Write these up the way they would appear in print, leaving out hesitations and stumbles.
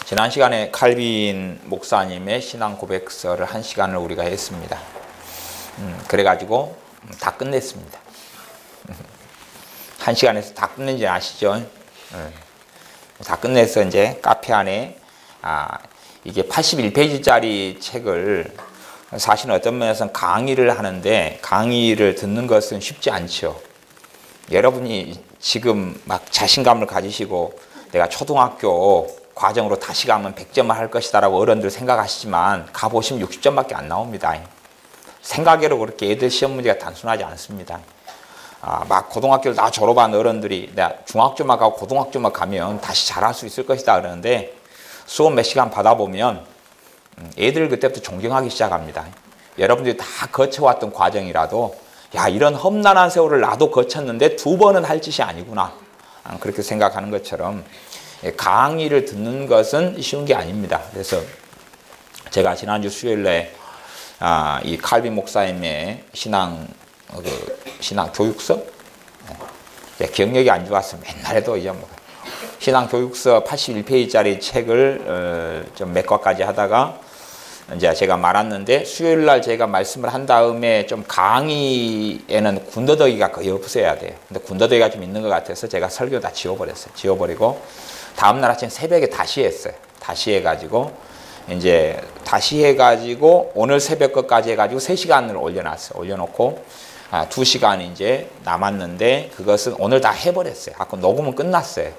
지난 시간에 칼빈 목사님의 신앙 고백서를 1시간을 우리가 했습니다. 그래가지고 다 끝냈습니다. 1시간에서 다 끝낸지 아시죠? 다 끝내서 이제 카페 안에 이게 81페이지짜리 책을 사실 어떤 면에서는 강의를 하는데 강의를 듣는 것은 쉽지 않죠. 여러분이 지금 막 자신감을 가지시고 내가 초등학교 과정으로 다시 가면 100점을 할 것이다 라고 어른들 생각하시지만 가보시면 60점밖에 안 나옵니다. 생각외로 그렇게 애들 시험 문제가 단순하지 않습니다. 막 고등학교를 다 졸업한 어른들이 내가 중학교만 가고 고등학교만 가면 다시 잘할 수 있을 것이다 그러는데 수업 몇 시간 받아보면 애들 그때부터 존경하기 시작합니다. 여러분들이 다 거쳐왔던 과정이라도 야, 이런 험난한 세월을 나도 거쳤는데 2번은 할 짓이 아니구나, 그렇게 생각하는 것처럼 강의를 듣는 것은 쉬운 게 아닙니다. 그래서 제가 지난주 수요일에 이 칼빈 목사님의 신앙 교육서, 기억력이 안 좋았어. 맨날에도 잊어먹어요. 신앙 교육서 81페이지짜리 책을 좀 몇 과까지 하다가 이제 제가 말았는데 수요일 날 제가 말씀을 한 다음에 좀 강의에는 군더더기가 거의 없어야 돼요. 근데 군더더기가 좀 있는 것 같아서 제가 설교 다 지워버렸어요. 지워버리고 다음날 아침 새벽에 다시 했어요. 다시 해가지고 오늘 새벽 것까지 해가지고 3시간을 올려놨어요. 올려놓고 2시간 이제 남았는데 그것은 오늘 다 해버렸어요. 아까 녹음은 끝났어요.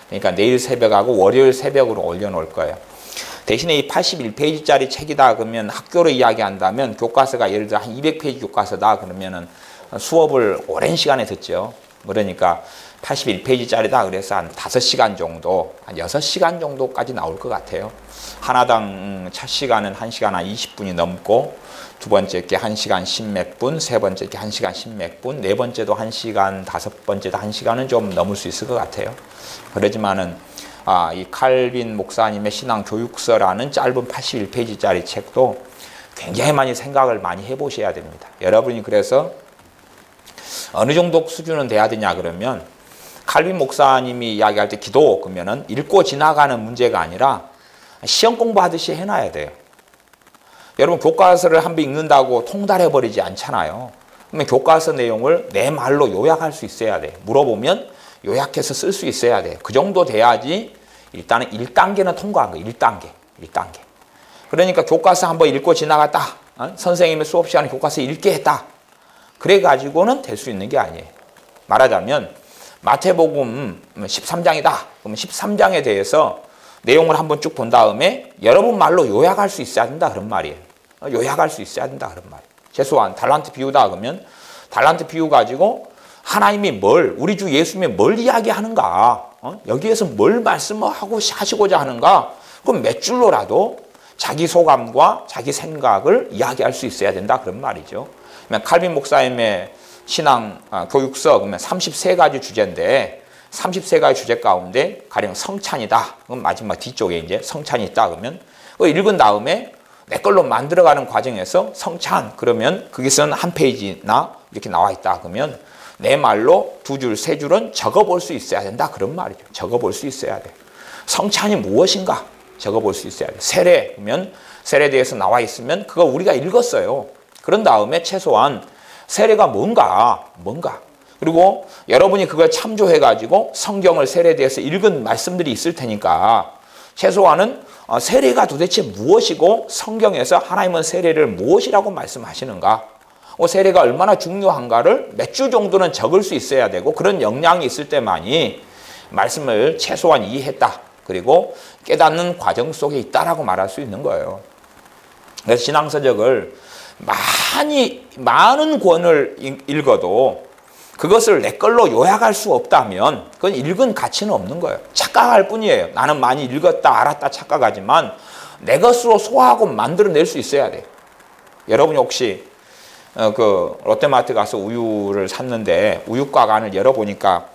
그러니까 내일 새벽하고 월요일 새벽으로 올려놓을 거예요. 대신에 이 81페이지짜리 책이다 그러면 학교로 이야기한다면 교과서가 예를 들어 한 200페이지 교과서다 그러면은 수업을 오랜 시간에 듣죠. 그러니까 81페이지짜리다 그래서 한 5시간 정도, 한 6시간 정도까지 나올 것 같아요. 하나당 첫 시간은 1시간 한 20분이 넘고 두 번째 게 1시간 10몇 분, 세 번째 게 1시간 10몇 분, 네 번째도 1시간, 다섯 번째도 1시간은 좀 넘을 수 있을 것 같아요. 그러지만은 이 칼빈 목사님의 신앙 교육서라는 짧은 81페이지짜리 책도 굉장히 많이 생각을 많이 해보셔야 됩니다. 여러분이 그래서 어느 정도 수준은 돼야 되냐 그러면 칼빈 목사님이 이야기할 때 기도 그러면은 읽고 지나가는 문제가 아니라 시험 공부하듯이 해놔야 돼요. 여러분 교과서를 한 번 읽는다고 통달해버리지 않잖아요. 그러면 교과서 내용을 내 말로 요약할 수 있어야 돼요. 물어보면 요약해서 쓸 수 있어야 돼요. 그 정도 돼야지 일단은 1단계는 통과한 거예요. 1단계. 그러니까 교과서 한번 읽고 지나갔다. 선생님의 수업 시간에 교과서 읽게 했다. 그래가지고는 될 수 있는 게 아니에요. 말하자면 마태복음 13장이다. 그러면 13장에 대해서 내용을 한번 쭉 본 다음에 여러분 말로 요약할 수 있어야 된다 그런 말이에요. 요약할 수 있어야 된다 그런 말이에요. 최소한 달란트 비유다 그러면 달란트 비유 가지고 하나님이 우리 주 예수님이 뭘 이야기하는가, 여기에서 뭘 말씀하고 하시고자 하는가, 그럼 몇 줄로라도 자기 소감과 자기 생각을 이야기할 수 있어야 된다 그런 말이죠. 칼빈 목사님의 신앙 교육서 그러면 33가지 주제인데 33가지 주제 가운데 가령 성찬이다. 그럼 마지막 뒤쪽에 이제 성찬이 있다 그러면 읽은 다음에 내 걸로 만들어가는 과정에서 성찬 그러면 거기서는 한 페이지나 이렇게 나와 있다 그러면 내 말로 2줄, 3줄은 적어볼 수 있어야 된다 그런 말이죠. 적어볼 수 있어야 돼. 성찬이 무엇인가 적어볼 수 있어야 돼. 세례 그러면 세례에 대해서 나와 있으면 그거 우리가 읽었어요. 그런 다음에 최소한 세례가 뭔가 그리고 여러분이 그걸 참조해가지고 성경을 세례에 대해서 읽은 말씀들이 있을 테니까 최소한은 세례가 도대체 무엇이고 성경에서 하나님은 세례를 무엇이라고 말씀하시는가, 세례가 얼마나 중요한가를 몇 줄 정도는 적을 수 있어야 되고 그런 역량이 있을 때만이 말씀을 최소한 이해했다. 그리고 깨닫는 과정 속에 있다라고 말할 수 있는 거예요. 그래서 신앙서적을 많은 권을 읽어도 그것을 내 걸로 요약할 수 없다면 그건 읽은 가치는 없는 거예요. 착각할 뿐이에요. 나는 많이 읽었다 알았다 착각하지만 내 것으로 소화하고 만들어낼 수 있어야 돼요. 여러분이 혹시 롯데마트 가서 우유를 샀는데 우유곽 안을 열어보니까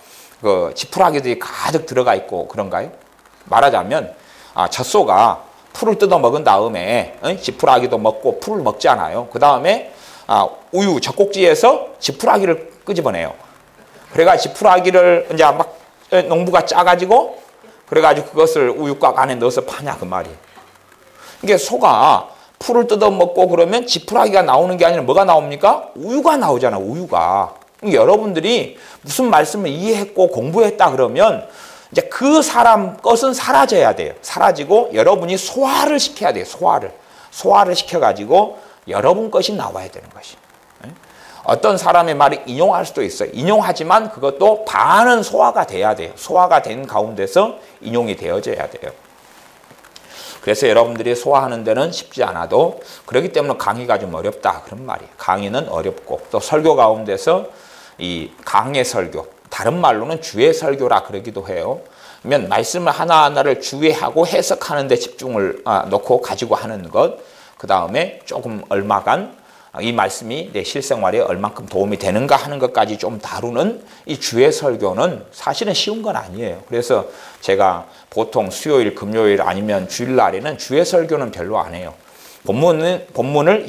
지푸라기들이 가득 들어가 있고 그런가요? 말하자면 젖소가 풀을 뜯어 먹은 다음에 지푸라기도 먹고 풀을 먹잖아요. 그 다음에 우유 젖꼭지에서 지푸라기를 끄집어내요. 그래가 지푸라기를 이제 막 농부가 짜가지고 그래가지고 그것을 우유곽 안에 넣어서 파냐 그 말이에요. 이게 소가 풀을 뜯어먹고 그러면 지푸라기가 나오는 게 아니라 뭐가 나옵니까? 우유가 나오잖아, 우유가. 여러분들이 무슨 말씀을 이해했고 공부했다 그러면 이제 그 사람 것은 사라져야 돼요. 사라지고 여러분이 소화를 시켜야 돼요. 소화를 시켜가지고 여러분 것이 나와야 되는 것이. 어떤 사람의 말을 인용할 수도 있어요. 인용하지만 그것도 반은 소화가 돼야 돼요. 소화가 된 가운데서 인용이 되어져야 돼요. 그래서 여러분들이 소화하는 데는 쉽지 않아도 그렇기 때문에 강의가 좀 어렵다 그런 말이에요. 강의는 어렵고 또 설교 가운데서 이 강의 설교, 다른 말로는 주의 설교라 그러기도 해요. 그러면 말씀을 하나하나를 주의하고 해석하는 데 집중을 놓고 가지고 하는 것, 그 다음에 조금 얼마간 이 말씀이 내 실생활에 얼만큼 도움이 되는가 하는 것까지 좀 다루는 이 주의 설교는 사실은 쉬운 건 아니에요. 그래서 제가 보통 수요일, 금요일 아니면 주일날에는 주의 설교는 별로 안 해요. 본문을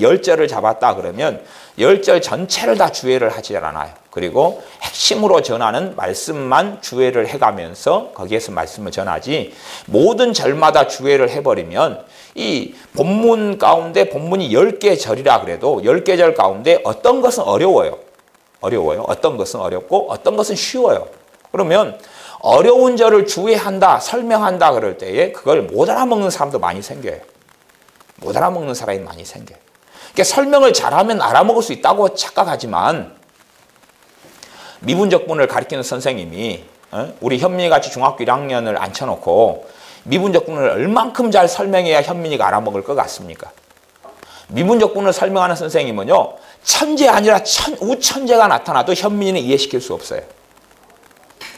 10절을 잡았다 그러면 10절 전체를 다 주의를 하지 않아요. 그리고 핵심으로 전하는 말씀만 주의를 해가면서 거기에서 말씀을 전하지 모든 절마다 주의를 해버리면 이 본문 가운데 본문이 10개 절이라 그래도 10개 절 가운데 어떤 것은 어려워요. 어떤 것은 어렵고 어떤 것은 쉬워요. 그러면 어려운 절을 주의한다, 설명한다 그럴 때에 그걸 못 알아먹는 사람도 많이 생겨요. 못 알아먹는 사람이 많이 생겨요. 그러니까 설명을 잘하면 알아먹을 수 있다고 착각하지만 미분적분을 가르치는 선생님이 우리 현민이 같이 중학교 1학년을 앉혀놓고 미분적분을 얼만큼 잘 설명해야 현민이가 알아먹을 것 같습니까? 미분적분을 설명하는 선생님은요, 천재 아니라 우천재가 나타나도 현민이는 이해시킬 수 없어요.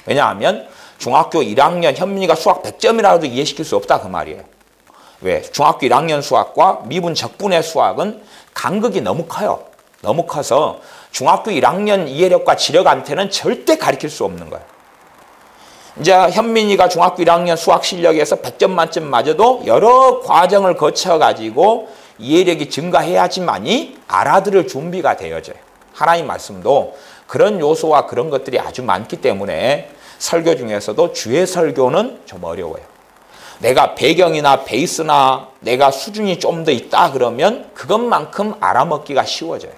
왜냐하면 중학교 1학년 현민이가 수학 100점이라도 이해시킬 수 없다 그 말이에요. 왜? 중학교 1학년 수학과 미분적분의 수학은 간극이 너무 커요. 너무 커서 중학교 1학년 이해력과 지력한테는 절대 가르칠 수 없는 거예요. 이제 현민이가 중학교 1학년 수학 실력에서 100점 만점 맞아도 여러 과정을 거쳐가지고 이해력이 증가해야지만이 알아들을 준비가 되어져요. 하나님 말씀도 그런 요소와 그런 것들이 아주 많기 때문에 설교 중에서도 주의 설교는 좀 어려워요. 내가 배경이나 베이스나 내가 수준이 좀 더 있다 그러면 그것만큼 알아먹기가 쉬워져요.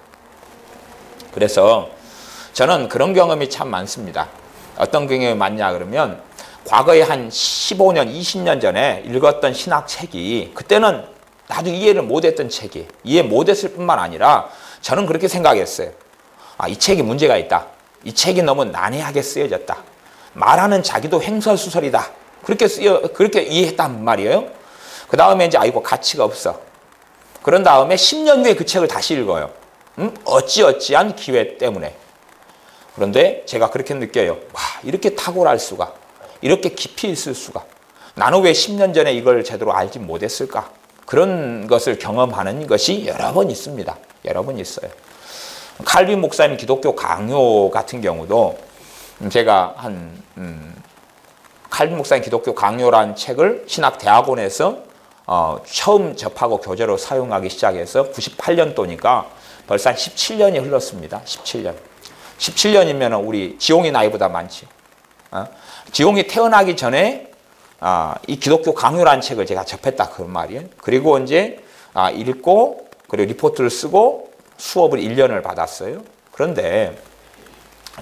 그래서 저는 그런 경험이 참 많습니다. 어떤 경험이 많냐 그러면 과거에 한 15년, 20년 전에 읽었던 신학책이 그때는 나도 이해를 못했던 책이 이해 못했을 뿐만 아니라 저는 그렇게 생각했어요. 이 책이 문제가 있다. 이 책이 너무 난해하게 쓰여졌다. 말하는 자기도 횡설수설이다. 그렇게 이해했단 말이에요. 그 다음에 이제 아이고 가치가 없어. 그런 다음에 10년 후에 그 책을 다시 읽어요. 어찌어찌한 기회 때문에. 그런데 제가 그렇게 느껴요. 와, 이렇게 탁월할 수가, 이렇게 깊이 있을 수가. 나는 왜 10년 전에 이걸 제대로 알지 못했을까? 그런 것을 경험하는 것이 여러 번 있습니다. 여러 번 있어요. 칼빈 목사님 기독교 강요 같은 경우도 제가 칼빈 목사님 기독교 강요라는 책을 신학대학원에서 처음 접하고 교재로 사용하기 시작해서 98년도니까 벌써 한 17년이 흘렀습니다. 17년. 17년이면 우리 지용이 나이보다 많지. 지용이 태어나기 전에 이 기독교 강요라는 책을 제가 접했다 그 말이에요. 그리고 이제 읽고 그리고 리포트를 쓰고 수업을 1년을 받았어요. 그런데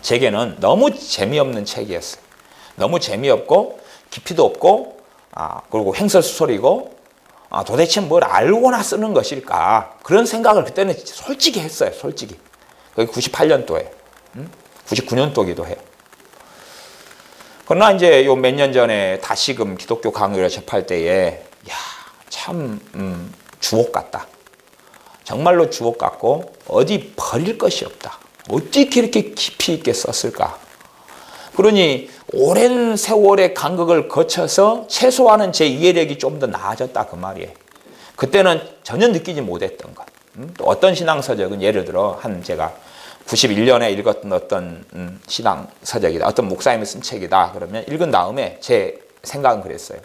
제게는 너무 재미없는 책이었어요. 너무 재미없고 깊이도 없고 그리고 횡설수설이고 도대체 뭘 알고나 쓰는 것일까 그런 생각을 그때는 솔직히 했어요. 솔직히. 그게 98년도에 99년도기도 해요. 그러나 이제 요 몇 년 전에 다시금 기독교 강요를 접할 때에 참 주옥 같다. 정말로 주옥 같고 어디 버릴 것이 없다. 어떻게 이렇게 깊이 있게 썼을까? 그러니 오랜 세월의 간극을 거쳐서 최소화는 제 이해력이 좀 더 나아졌다 그 말이에요. 그때는 전혀 느끼지 못했던 것. 또 어떤 신앙서적은 예를 들어 제가 91년에 읽었던 어떤 신앙서적이다. 어떤 목사님이 쓴 책이다. 그러면 읽은 다음에 제 생각은 그랬어요.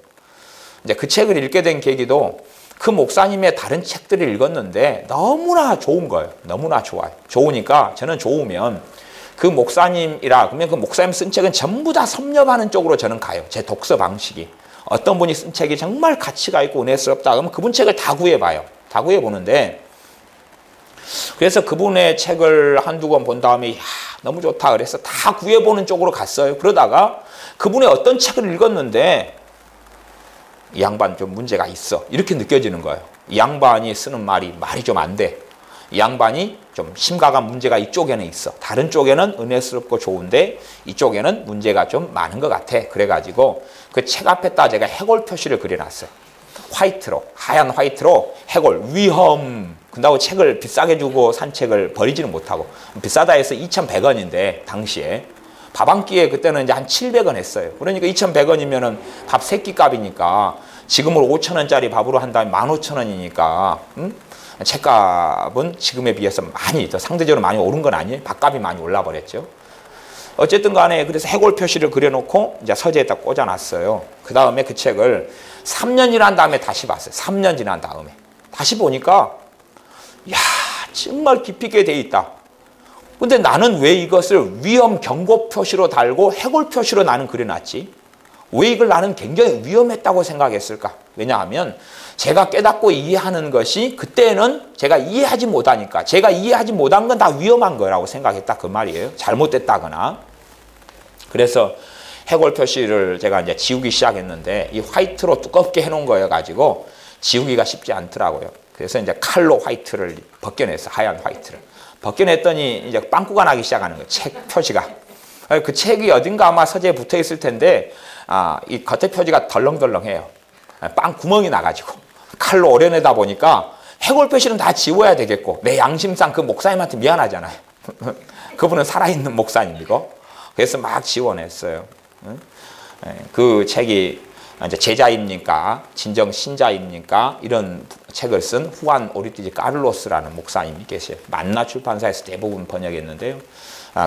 이제 그 책을 읽게 된 계기도 그 목사님의 다른 책들을 읽었는데 너무나 좋은 거예요. 너무나 좋아요. 좋으니까 저는 좋으면 그 목사님이라 그러면 그 목사님 쓴 책은 전부 다 섭렵하는 쪽으로 저는 가요. 제 독서 방식이. 어떤 분이 쓴 책이 정말 가치가 있고 은혜스럽다 그러면 그분 책을 다 구해봐요. 다 구해보는데 그래서 그분의 책을 한두 권 본 다음에 야, 너무 좋다 그래서 다 구해보는 쪽으로 갔어요. 그러다가 그분의 어떤 책을 읽었는데 이 양반 좀 문제가 있어 이렇게 느껴지는 거예요. 이 양반이 쓰는 말이 좀 안 돼. 이 양반이 좀 심각한 문제가 이쪽에는 있어. 다른 쪽에는 은혜스럽고 좋은데 이쪽에는 문제가 좀 많은 것 같아. 그래가지고 그 책 앞에다 제가 해골 표시를 그려놨어요. 화이트로, 하얀 화이트로 해골, 위험. 근다고 책을 비싸게 주고 산 책을 버리지는 못하고 비싸다 해서 2,100원인데 당시에 밥 한 끼에 그때는 이제 한 700원 했어요. 그러니까 2,100원이면은 밥 3끼 값이니까 지금으로 5,000원짜리 밥으로 한다면 15,000원이니까 책값은 지금에 비해서 많이 더 상대적으로 많이 오른 건 아니에요. 밥값이 많이 올라 버렸죠. 어쨌든 간에 그래서 해골 표시를 그려놓고 이제 서재에다 꽂아놨어요. 그 다음에 그 책을 3년 지난 다음에 다시 봤어요. 3년 지난 다음에 다시 보니까 야 정말 깊이 있게 돼 있다. 근데 나는 왜 이것을 위험 경고 표시로 달고 해골 표시로 나는 그려놨지? 왜 이걸 나는 굉장히 위험했다고 생각했을까? 왜냐하면 제가 깨닫고 이해하는 것이 그때는 제가 이해하지 못하니까 제가 이해하지 못한 건 다 위험한 거라고 생각했다 그 말이에요. 잘못됐다거나. 그래서 해골 표시를 제가 이제 지우기 시작했는데 이 화이트로 두껍게 해놓은 거여 가지고 지우기가 쉽지 않더라고요. 그래서 이제 칼로 화이트를 벗겨냈어. 하얀 화이트를. 벗겨냈더니 이제 빵꾸가 나기 시작하는 거예요. 책 표지가. 그 책이 어딘가 아마 서재에 붙어 있을 텐데 이 겉에 표지가 덜렁덜렁해요. 빵 구멍이 나가지고 칼로 오려내다 보니까 해골 표시는 다 지워야 되겠고 내 양심상 그 목사님한테 미안하잖아요. 그분은 살아있는 목사님이고 그래서 막 지워냈어요. 그 책이 이제 제자입니까? 진정 신자입니까? 이런 책을 쓴 후안 오리티지 카를로스라는 목사님이 계세요. 만나 출판사에서 대부분 번역했는데요.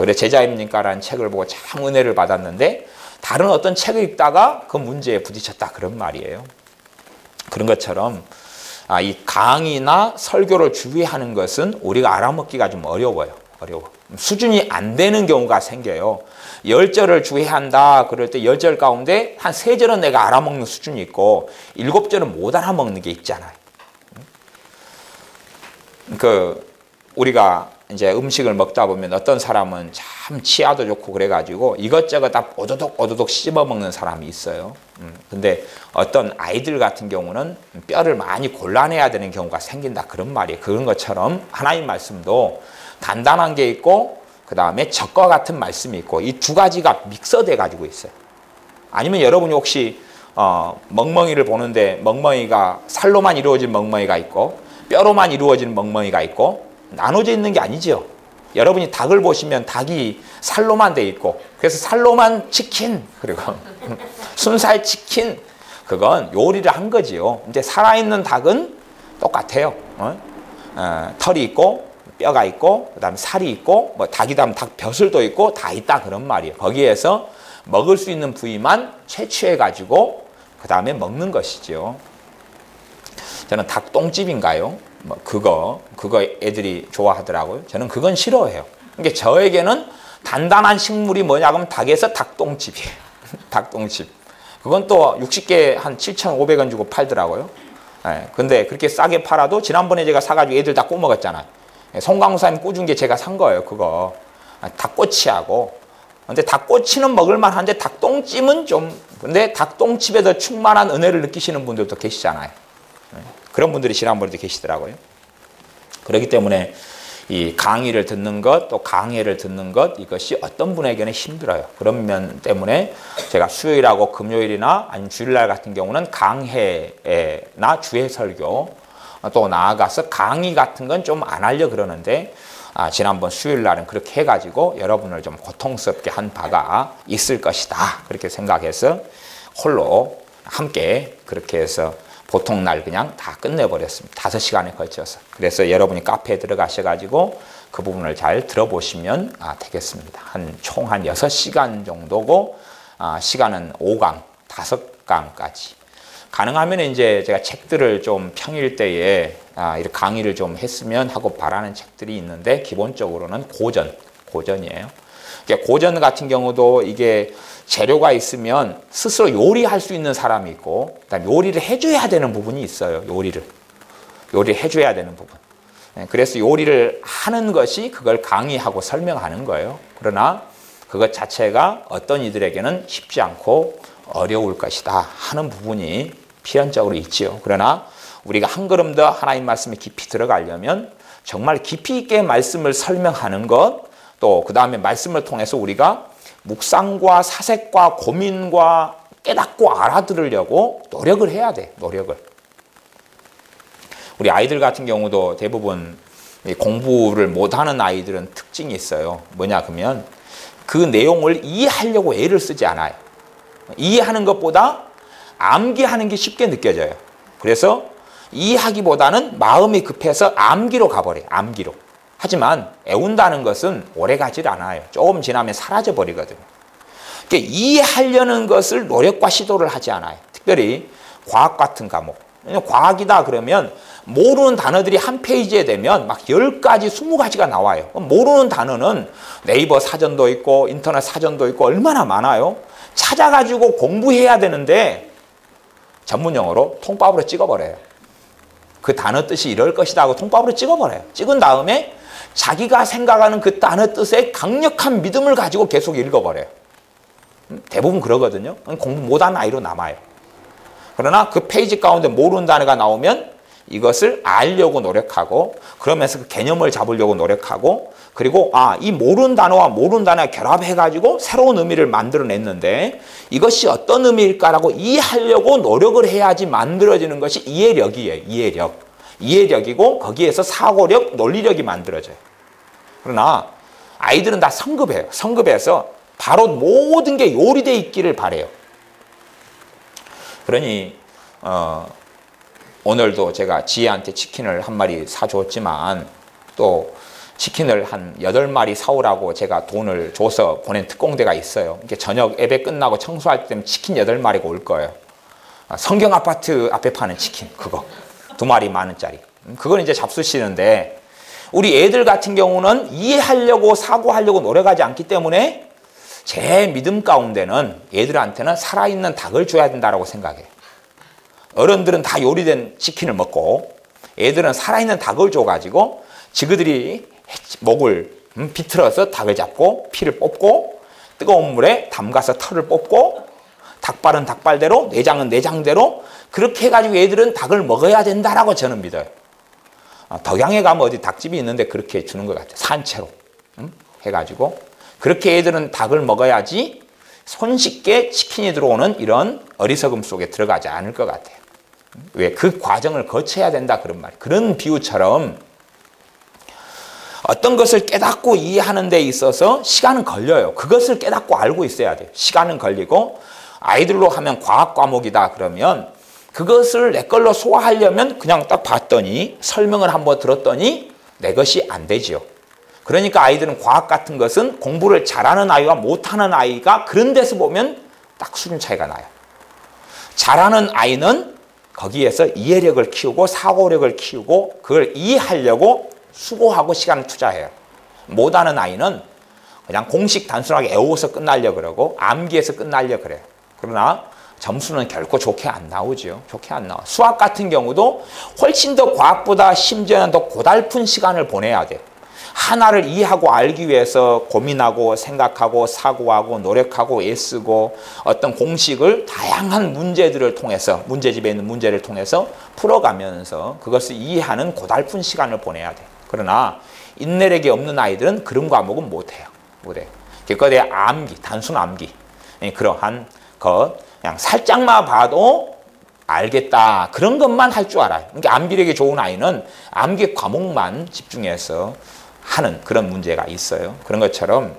그래 제자입니까라는 책을 보고 참 은혜를 받았는데 다른 어떤 책을 읽다가 그 문제에 부딪혔다 그런 말이에요. 그런 것처럼 이 강의나 설교를 주의하는 것은 우리가 알아먹기가 좀 어려워요. 수준이 안 되는 경우가 생겨요. 10절을 주의한다 그럴 때 10절 가운데 한 3절은 내가 알아먹는 수준이 있고 7절은 못 알아먹는 게 있잖아요. 우리가 이제 음식을 먹다 보면 어떤 사람은 참 치아도 좋고 그래가지고 이것저것 다 오도독 씹어 먹는 사람이 있어요. 근데 어떤 아이들 같은 경우는 뼈를 많이 골라내야 되는 경우가 생긴다 그런 말이에요. 그런 것처럼 하나님 말씀도 단단한 게 있고 그 다음에 적과 같은 말씀이 있고 이 두 가지가 믹서돼 가지고 있어요. 아니면 여러분이 혹시 멍멍이를 보는데 멍멍이가 살로만 이루어진 멍멍이가 있고 뼈로만 이루어진 멍멍이가 있고 나눠져 있는 게 아니죠. 여러분이 닭을 보시면 닭이 살로만 돼 있고 그래서 살로만 치킨 그리고 순살 치킨 그건 요리를 한 거지요. 근데 살아있는 닭은 똑같아요. 털이 있고 뼈가 있고 그다음에 살이 있고 뭐 닭이다면 닭 벼슬도 있고 다 있다 그런 말이에요. 거기에서 먹을 수 있는 부위만 채취해 가지고 그다음에 먹는 것이죠. 저는 닭똥집인가요? 뭐 그거 애들이 좋아하더라고요. 저는 그건 싫어해요. 그러니까 저에게는 단단한 식물이 뭐냐 그러면 닭에서 닭똥집이에요. 닭똥집. 그건 또 60개 한 7,500원 주고 팔더라고요. 근데 그렇게 싸게 팔아도 지난번에 제가 사가지고 애들 다 꼬먹었잖아요. 송강사님 꽂은 게 제가 산 거예요. 그거 닭꼬치하고. 근데 닭꼬치는 먹을만 한데 닭똥찜은 좀 근데 닭똥집에 더 충만한 은혜를 느끼시는 분들도 계시잖아요. 그런 분들이 지난번에도 계시더라고요. 그렇기 때문에 이 강의를 듣는 것 또 강해를 듣는 것 이것이 어떤 분에게는 힘들어요. 그런 면 때문에 제가 수요일하고 금요일이나 아니면 주일날 같은 경우는 강해나 주의 설교 또 나아가서 강의 같은 건 좀 안 하려 그러는데 지난번 수요일 날은 그렇게 해가지고 여러분을 좀 고통스럽게 한 바가 있을 것이다. 그렇게 생각해서 홀로 함께 그렇게 해서 보통 날 그냥 다 끝내버렸습니다. 5시간에 걸쳐서. 그래서 여러분이 카페에 들어가셔가지고 그 부분을 잘 들어보시면 되겠습니다. 총 한 6시간 정도고 시간은 5강, 5강까지. 가능하면 이제 제가 책들을 좀 평일 때에 이렇게 강의를 좀 했으면 하고 바라는 책들이 있는데 기본적으로는 고전이에요. 고전 같은 경우도 이게 재료가 있으면 스스로 요리할 수 있는 사람이 있고, 그다음에 요리를 해줘야 되는 부분이 있어요. 요리를 해줘야 되는 부분. 그래서 요리를 하는 것이 그걸 강의하고 설명하는 거예요. 그러나 그것 자체가 어떤 이들에게는 쉽지 않고 어려울 것이다 하는 부분이 필연적으로 있지요. 그러나 우리가 한 걸음 더 하나님 말씀에 깊이 들어가려면 정말 깊이 있게 말씀을 설명하는 것, 또 그 다음에 말씀을 통해서 우리가 묵상과 사색과 고민과 깨닫고 알아들으려고 노력을 해야 돼. 노력을. 우리 아이들 같은 경우도 대부분 공부를 못하는 아이들은 특징이 있어요. 뭐냐 그러면 그 내용을 이해하려고 애를 쓰지 않아요. 이해하는 것보다 암기하는 게 쉽게 느껴져요. 그래서 이해하기보다는 마음이 급해서 암기로 가버려요. 암기로. 하지만 애운다는 것은 오래 가질 않아요. 조금 지나면 사라져 버리거든요. 그러니까 이해하려는 것을 노력과 시도를 하지 않아요. 특별히 과학 같은 과목. 과학이다 그러면 모르는 단어들이 한 페이지에 되면 막 10가지, 20가지가 나와요. 모르는 단어는 네이버 사전도 있고 인터넷 사전도 있고 얼마나 많아요. 찾아가지고 공부해야 되는데 전문용어로 통밥으로 찍어버려요. 그 단어 뜻이 이럴 것이다 하고 통밥으로 찍어버려요. 찍은 다음에 자기가 생각하는 그 단어 뜻에 강력한 믿음을 가지고 계속 읽어버려요. 대부분 그러거든요. 공부 못한 아이로 남아요. 그러나 그 페이지 가운데 모르는 단어가 나오면 이것을 알려고 노력하고 그러면서 그 개념을 잡으려고 노력하고 그리고 이 모르는 단어와 모르는 단어 결합해가지고 새로운 의미를 만들어냈는데 이것이 어떤 의미일까라고 이해하려고 노력을 해야지 만들어지는 것이 이해력이에요. 이해력이고 거기에서 사고력, 논리력이 만들어져요. 그러나 아이들은 다 성급해요. 성급해서 바로 모든 게 요리되어 있기를 바라요. 그러니 오늘도 제가 지혜한테 치킨을 한 마리 사줬지만 또 치킨을 한 8마리 사오라고 제가 돈을 줘서 보낸 특공대가 있어요. 이렇게 저녁 예배 끝나고 청소할 때면 치킨 8마리가 올 거예요. 성경 아파트 앞에 파는 치킨 그거 2마리 10,000원짜리. 그건 이제 잡수시는데 우리 애들 같은 경우는 이해하려고 사고하려고 노력하지 않기 때문에 제 믿음 가운데는 애들한테는 살아있는 닭을 줘야 된다고 생각해요. 어른들은 다 요리된 치킨을 먹고 애들은 살아있는 닭을 줘가지고 지그들이 목을 비틀어서 닭을 잡고 피를 뽑고 뜨거운 물에 담가서 털을 뽑고 닭발은 닭발대로 내장은 내장대로 그렇게 해가지고 애들은 닭을 먹어야 된다라고 저는 믿어요. 덕양에 가면 어디 닭집이 있는데 그렇게 주는 것 같아요. 산채로 해가지고 그렇게 애들은 닭을 먹어야지 손쉽게 치킨이 들어오는 이런 어리석음 속에 들어가지 않을 것 같아요. 왜? 그 과정을 거쳐야 된다 그런 말. 그런 비유처럼 어떤 것을 깨닫고 이해하는 데 있어서 시간은 걸려요. 그것을 깨닫고 알고 있어야 돼요. 시간은 걸리고 아이들로 하면 과학 과목이다 그러면 그것을 내 걸로 소화하려면 그냥 딱 봤더니 설명을 한번 들었더니 내 것이 안 되지요. 그러니까 아이들은 과학 같은 것은 공부를 잘하는 아이와 못하는 아이가 그런 데서 보면 딱 수준 차이가 나요. 잘하는 아이는 거기에서 이해력을 키우고 사고력을 키우고 그걸 이해하려고 수고하고 시간을 투자해요. 못하는 아이는 그냥 공식 단순하게 외워서 끝나려고 그러고 암기해서 끝나려고 그래요. 그러나 점수는 결코 좋게 안 나오죠. 좋게 안 나와. 수학 같은 경우도 훨씬 더 과학보다 심지어는 더 고달픈 시간을 보내야 돼요. 하나를 이해하고 알기 위해서 고민하고 생각하고 사고하고 노력하고 애쓰고 어떤 공식을 다양한 문제들을 통해서 문제집에 있는 문제를 통해서 풀어가면서 그것을 이해하는 고달픈 시간을 보내야 돼요. 그러나 인내력이 없는 아이들은 그런 과목은 못해요. 못해요. 그거에 암기, 단순 암기 그러한 것 그냥 살짝만 봐도 알겠다 그런 것만 할 줄 알아요. 그러니까 암기력이 좋은 아이는 암기 과목만 집중해서 하는 그런 문제가 있어요. 그런 것처럼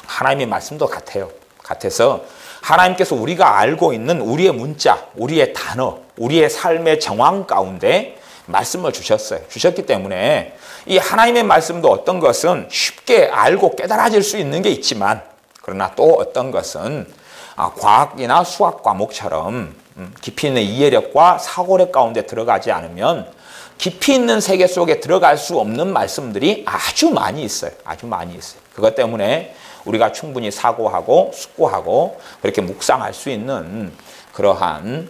하나님의 말씀도 같아요. 같아서 하나님께서 우리가 알고 있는 우리의 문자, 우리의 단어, 우리의 삶의 정황 가운데 말씀을 주셨어요. 주셨기 때문에 이 하나님의 말씀도 어떤 것은 쉽게 알고 깨달아질 수 있는 게 있지만 그러나 또 어떤 것은 과학이나 수학 과목처럼 깊이 있는 이해력과 사고력 가운데 들어가지 않으면 깊이 있는 세계 속에 들어갈 수 없는 말씀들이 아주 많이 있어요. 아주 많이 있어요. 그것 때문에 우리가 충분히 사고하고 숙고하고 그렇게 묵상할 수 있는 그러한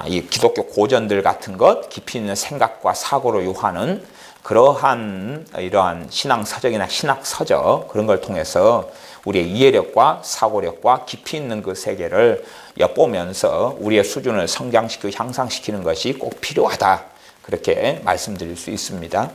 이 기독교 고전들 같은 것, 깊이 있는 생각과 사고를 요하는 그러한 이러한 신앙서적이나 신학서적 그런 걸 통해서 우리의 이해력과 사고력과 깊이 있는 그 세계를 엿보면서 우리의 수준을 성장시키고 향상시키는 것이 꼭 필요하다. 그렇게 말씀드릴 수 있습니다.